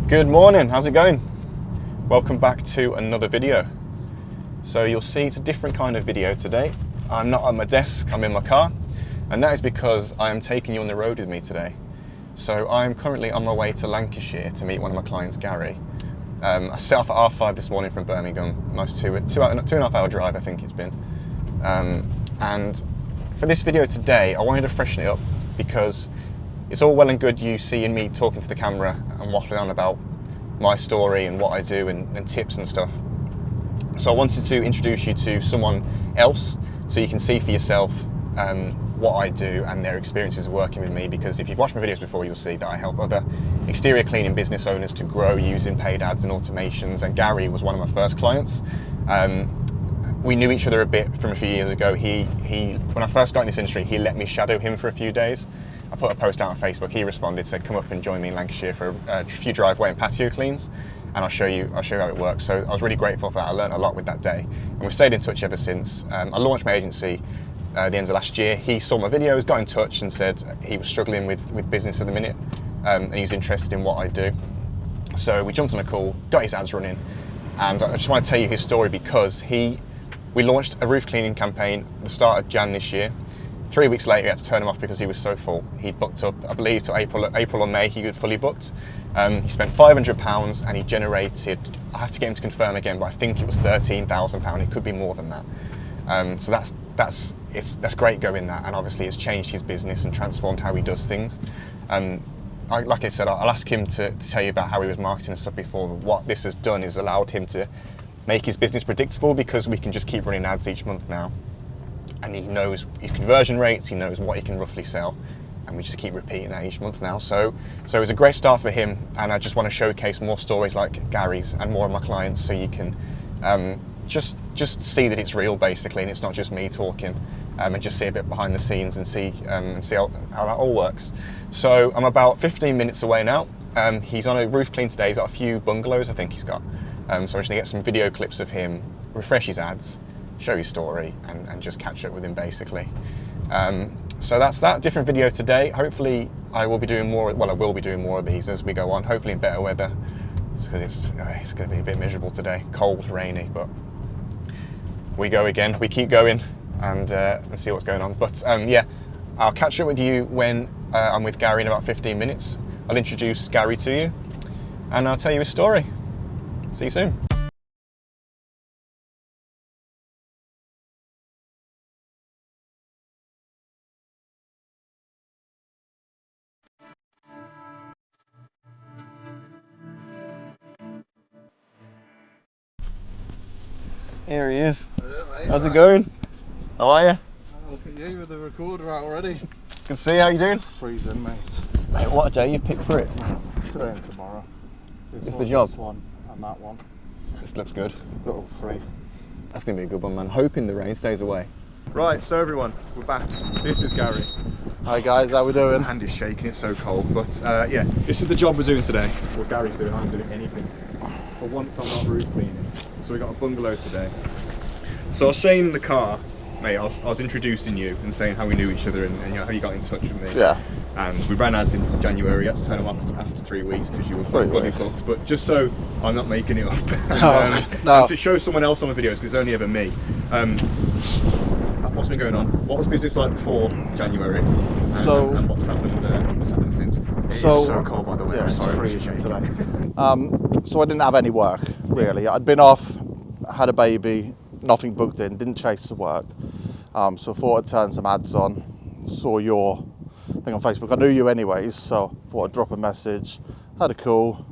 Good morning, how's it going? Welcome back to another video. So you'll see it's a different kind of video today. I'm not at my desk, I'm in my car, and that is because I am taking you on the road with me today. So I'm currently on my way to Lancashire to meet one of my clients, Gary. I set off at R5 this morning from Birmingham, nice two and a half hour drive I think it's been. And for this video today, I wanted to freshen it up because it's all well and good you seeing me talking to the camera and waffling on about my story and what I do and tips and stuff. So I wanted to introduce you to someone else so you can see for yourself what I do and their experiences working with me, because if you've watched my videos before, you'll see that I help other exterior cleaning business owners to grow using paid ads and automations, and Gary was one of my first clients. We knew each other a bit from a few years ago. When I first got in this industry, he let me shadow him for a few days. I put a post out on Facebook, he responded, said come up and join me in Lancashire for a few driveway and patio cleans, and I'll show you how it works. So I was really grateful for that. I learned a lot with that day, and we've stayed in touch ever since. I launched my agency at the end of last year. He saw my videos, got in touch and said he was struggling with business at the minute, and he's interested in what I do. So we jumped on a call, got his ads running, and I just want to tell you his story because we launched a roof cleaning campaign at the start of Jan this year. 3 weeks later, he had to turn him off because he was so full. He'd booked up, I believe, to April or May, he was fully booked. He spent £500 and he generated, I have to get him to confirm again, but I think it was £13,000. It could be more than that. So that's great going that, and obviously it's changed his business and transformed how he does things. Like I said, I'll ask him to tell you about how he was marketing and stuff before, but what this has done is allowed him to make his business predictable, because we can just keep running ads each month now. And he knows his conversion rates, he knows what he can roughly sell, and we just keep repeating that each month now. So it was a great start for him, and I just want to showcase more stories like Gary's and more of my clients, so you can just see that it's real basically, and it's not just me talking, and just see a bit behind the scenes and see how that all works. So I'm about 15 minutes away now. He's on a roof clean today. He's got a few bungalows I think he's got. So I'm just going to get some video clips of him, refresh his ads, show his story, and just catch up with him basically. So that's that, different video today. Hopefully I will be doing more, well I will be doing more of these as we go on, hopefully in better weather, because it's going to be a bit miserable today, cold, rainy, but we go again, we keep going and see what's going on. But yeah, I'll catch up with you when I'm with Gary in about 15 minutes. I'll introduce Gary to you and I'll tell you his story. See you soon. Here he is. How's it going? How are you? Look at you with the recorder out already. Can see, how you doing? Freezing, mate. Mate, what a day you picked for it. Today and tomorrow. It's the job. This one and that one. This looks good. Got all three. That's going to be a good one, man. Hoping the rain stays away. Right, so everyone, we're back. This is Gary. Hi guys, how we doing? My hand is shaking, it's so cold. But yeah, this is the job we're doing today. What Gary's doing, I'm doing anything. For once I'm not roof cleaning. So we got a bungalow today. So I was saying in the car, mate, I was introducing you and saying how we knew each other and you know, how you got in touch with me. Yeah. And we ran ads in January, you had to turn them off after 3 weeks because you were fully booked. But just so I'm not making it up. No. To show someone else on the videos, because it's only ever me. What's been going on? What was business like before January? And what's happened since? It's so cold, by the way. Yeah, it's freezing today. So I didn't have any work, really. I'd been off, had a baby, nothing booked in, didn't chase the work. So I thought I'd turn some ads on, saw your thing on Facebook. I knew you anyways, so thought I'd drop a message, had a call.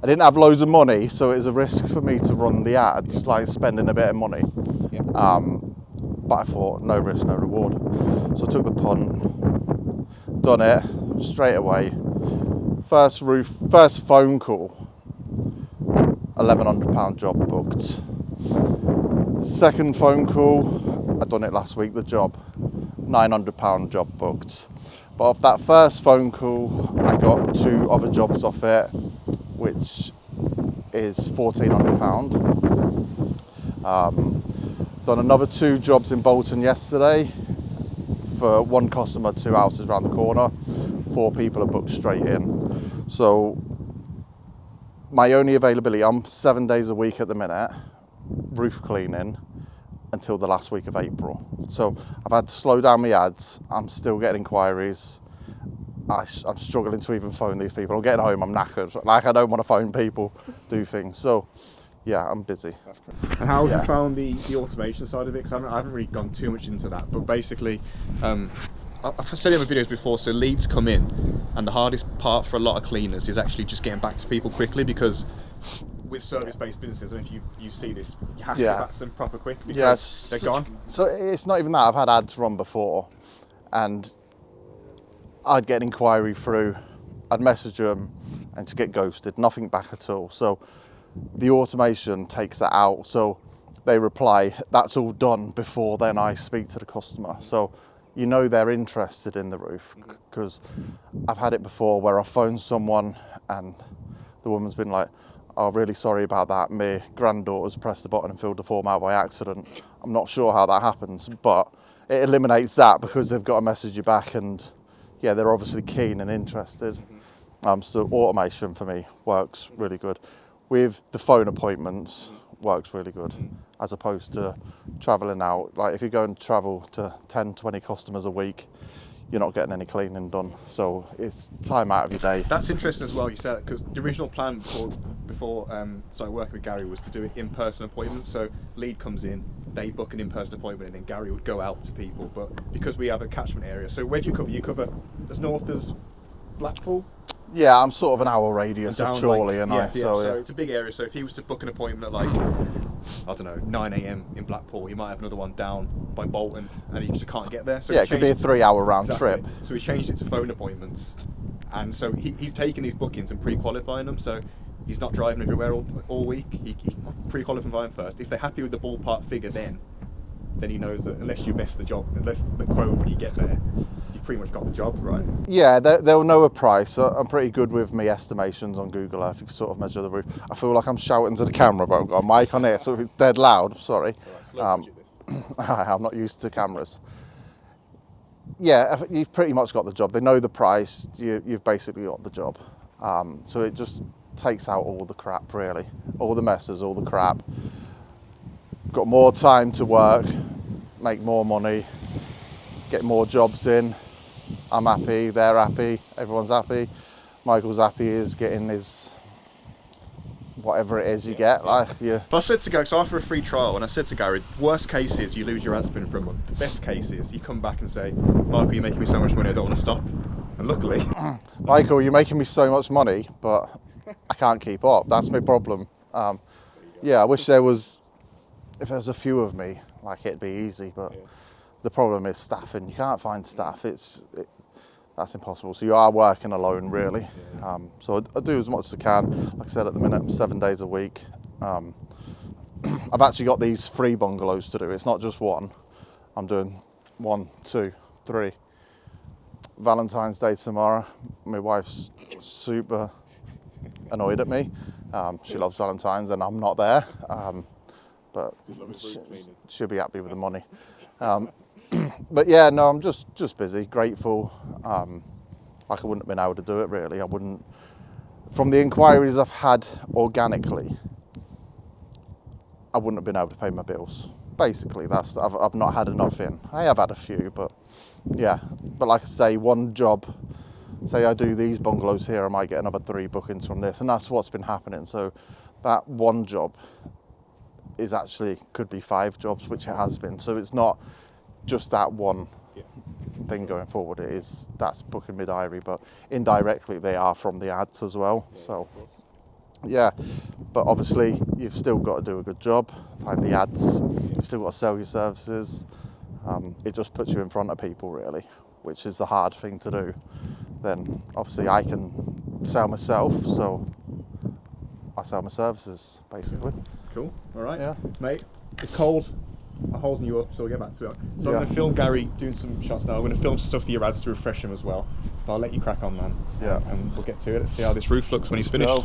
I didn't have loads of money, so it was a risk for me to run the ads, like spending a bit of money. Yep. But I thought, no risk, no reward. So I took the punt, done it straight away. First phone call, £1,100 job booked. Second phone call, I'd done it last week, the job, £900 job booked. But off that first phone call, I got 2 other jobs off it, which is £1,400. Done another 2 jobs in Bolton yesterday for 1 customer, 2 houses around the corner. 4 people are booked straight in. So my only availability, I'm 7 days a week at the minute, roof cleaning, until the last week of April. So I've had to slow down my ads. I'm still getting inquiries. I'm struggling to even phone these people. I'm getting home, I'm knackered. Like, I don't want to phone people, do things. So yeah, I'm busy. And how have you found the automation side of it? Because I haven't really gone too much into that, but basically, I've said in my videos before, so leads come in, and the hardest part for a lot of cleaners is actually just getting back to people quickly, because with service-based businesses, and if you see this, you have to get back to them proper quick, because they're gone. So it's not even that. I've had ads run before, and I'd get an inquiry through, I'd message them, and to get ghosted, nothing back at all. So the automation takes that out. So they reply, that's all done before then I speak to the customer. So you know they're interested in the roof, because I've had it before where I phoned someone and the woman's been like, oh, really sorry about that. My granddaughter's pressed the button and filled the form out by accident. I'm not sure how that happens, but it eliminates that because they've got to message you back, and yeah, they're obviously keen and interested. So automation for me works really good. With the phone appointments, works really good, as opposed to travelling out. Like, if you're going to travel to 10, 20 customers a week, you're not getting any cleaning done. So it's time out of your day. That's interesting as well, you said, because the original plan before started working with Gary was to do it in-person appointments. So lead comes in, they book an in-person appointment, and then Gary would go out to people. But because we have a catchment area, so where do you cover? You cover as north as Blackpool? Yeah, I'm sort of an hour radius of Chorley, so it's a big area. So if he was to book an appointment at, like, I don't know, 9 AM in Blackpool, he might have another one down by Bolton, and he just can't get there. So yeah, it could be a 3-hour round trip. So we changed it to phone appointments, and so he's taking these bookings and pre-qualifying them. So he's not driving everywhere all week. He pre-qualifying them first. If they're happy with the ballpark figure, then he knows that unless you mess the job, unless the quote when you get there, you've pretty much got the job, right? Yeah, they'll know a price. I'm pretty good with my estimations on Google Earth. You can sort of measure the roof. I feel like I'm shouting to the camera, but I've got a mic on here, so if it's dead loud, sorry. I'm not used to cameras. Yeah, you've pretty much got the job. They know the price. You've basically got the job. So it just takes out all the crap, really. All the messes, all the crap. Got more time to work, make more money, get more jobs in. I'm happy, they're happy, everyone's happy. Michael's happy, is getting his whatever it is you get. Like, yeah. But I said to Gary, so after a free trial, and I said to Gary, worst case is you lose your ad spend for a month. The best case is you come back and say, Michael, you're making me so much money, I don't want to stop. And luckily, Michael, you're making me so much money, but I can't keep up. That's my problem. Yeah, I wish there was. If there was a few of me, like, it'd be easy, but the problem is staffing. You can't find staff. That's impossible. So you are working alone, really. So I do as much as I can. Like I said, at the minute, I'm 7 days a week. I've actually got these 3 bungalows to do. It's not just one. I'm doing 1, 2, 3. Valentine's Day tomorrow. My wife's super annoyed at me. She loves Valentine's and I'm not there. But she'll be happy with the money. But yeah, no, I'm just busy, grateful. Like, I wouldn't have been able to do it, really. I wouldn't. From the inquiries I've had organically, I wouldn't have been able to pay my bills. Basically, I've not had enough in. I have had a few, but yeah. But like I say, one job. Say I do these bungalows here, I might get another 3 bookings from this, and that's what's been happening. So that one job is actually could be 5 jobs, which it has been. So it's not just that one thing going forward. That's booking my diary, but indirectly they are from the ads as well. So yeah, but obviously you've still got to do a good job, like the ads. You've still got to sell your services. It just puts you in front of people, really, which is the hard thing to do. Then obviously I can sell myself, so I sell my services, basically. Cool. All right. Yeah. Mate, it's cold. I'm holding you up, so we'll get back to it. So Yeah. I'm going to film Gary doing some shots now. I'm going to film some stuff for your ads to refresh him as well. But I'll let you crack on, man. Yeah. And we'll get to it. Let's see how this roof looks when he's finished. Go.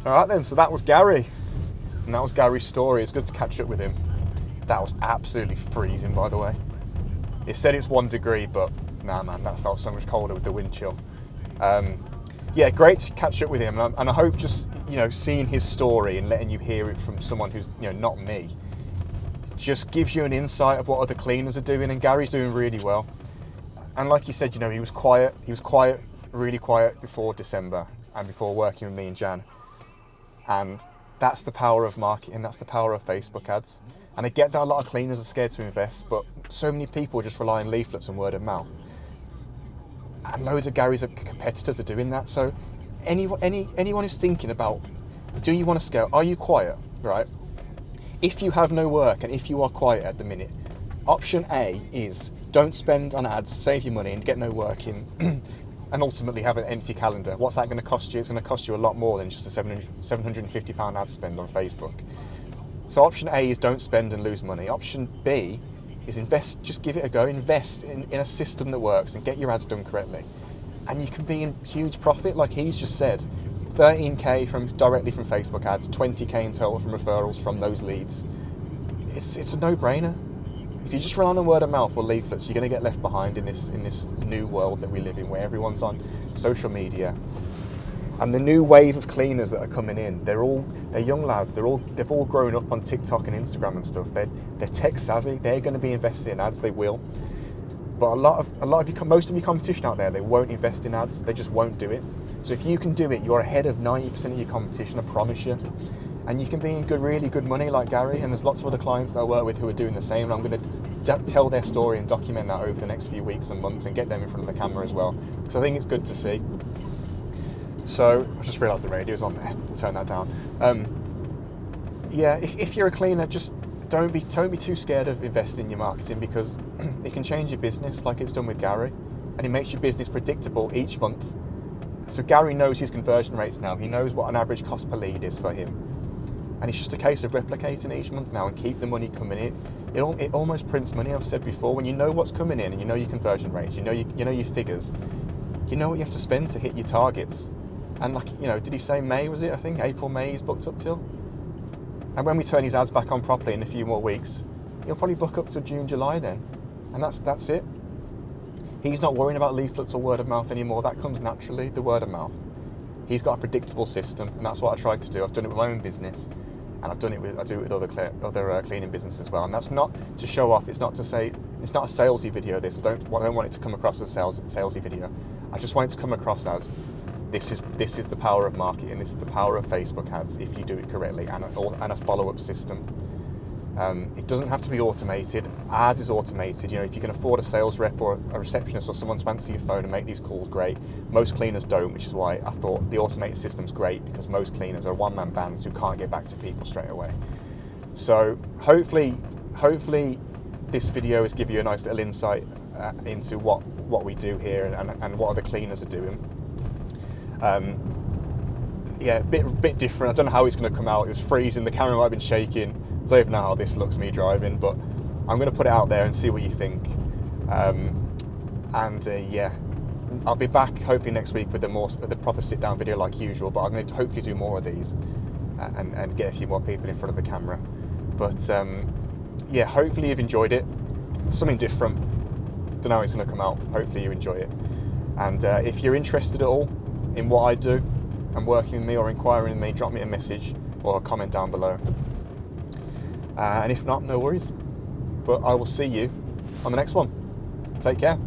All right then, so that was Gary, and that was Gary's story. It's good to catch up with him. That was absolutely freezing, by the way. It said it's 1 degree, but nah, man, that felt so much colder with the wind chill. Yeah, great to catch up with him, and I hope just, you know, seeing his story and letting you hear it from someone who's, you know, not me, just gives you an insight of what other cleaners are doing, and Gary's doing really well. And like you said, you know, he was quiet, really quiet before December and before working with me and Jan. And that's the power of marketing, that's the power of Facebook ads. And I get that a lot of cleaners are scared to invest, but so many people just rely on leaflets and word of mouth. And loads of Gary's competitors are doing that. So anyone who's thinking about, do you want to scale? Are you quiet, right? If you have no work and if you are quiet at the minute, option A is don't spend on ads, save your money and get no work in and ultimately have an empty calendar. What's that going to cost you? It's going to cost you a lot more than just a £750 ad spend on Facebook. So option A is don't spend and lose money. Option B is invest, just give it a go, invest in a system that works and get your ads done correctly. And you can be in huge profit, like he's just said. 13k directly from Facebook ads, 20k in total from referrals from those leads. It's a no-brainer. If you just rely on word of mouth or leaflets, you're going to get left behind in this new world that we live in, where everyone's on social media. And the new wave of cleaners that are coming in, they're young lads. They've all grown up on TikTok and Instagram and stuff. They're tech savvy. They're going to be investing in ads. They will. But most of your competition out there, they won't invest in ads. They just won't do it. So if you can do it, you're ahead of 90% of your competition. I promise you. And you can be in really good money like Gary. And there's lots of other clients that I work with who are doing the same. And I'm going to tell their story and document that over the next few weeks and months and get them in front of the camera as well. So I think it's good to see. So I just realised the radio's on there. Turn that down. Yeah, if you're a cleaner, just don't be too scared of investing in your marketing, because it can change your business like it's done with Gary, and it makes your business predictable each month. So Gary knows his conversion rates now. He knows what an average cost per lead is for him, and it's just a case of replicating it each month now and keep the money coming in. It almost prints money. I've said before, when you know what's coming in and you know your conversion rates, you know your figures, you know what you have to spend to hit your targets. And like, you know, did he say May, was it? I think April, May he's booked up till. And when we turn his ads back on properly in a few more weeks, he'll probably book up to June, July then. And that's it. He's not worrying about leaflets or word of mouth anymore. That comes naturally, the word of mouth. He's got a predictable system, and that's what I try to do. I've done it with my own business, and I do it with other cleaning businesses as well. And that's not to show off. It's not to say, it's not a salesy video. This I don't want it to come across as a salesy video. I just want it to come across as this is the power of marketing. This is the power of Facebook ads if you do it correctly, and a follow-up system. It doesn't have to be automated. Ours is automated. You know, if you can afford a sales rep or a receptionist or someone to answer your phone and make these calls, great. Most cleaners don't, which is why I thought the automated system's great, because most cleaners are one-man bands who can't get back to people straight away. So hopefully this has given you a nice little insight into what we do here and what other cleaners are doing. Yeah, a bit different. I don't know how it's going to come out. It was freezing. The camera might have been shaking. I don't even know how this looks, me driving, but I'm going to put it out there and see what you think. Yeah, I'll be back hopefully next week with the proper sit-down video like usual, but I'm going to hopefully do more of these and get a few more people in front of the camera. But yeah, hopefully you've enjoyed it. Something different. Don't know how it's going to come out. Hopefully you enjoy it. And if you're interested at all in what I do and working with me or inquiring with me, drop me a message or a comment down below. And if not, no worries. But I will see you on the next one. Take care.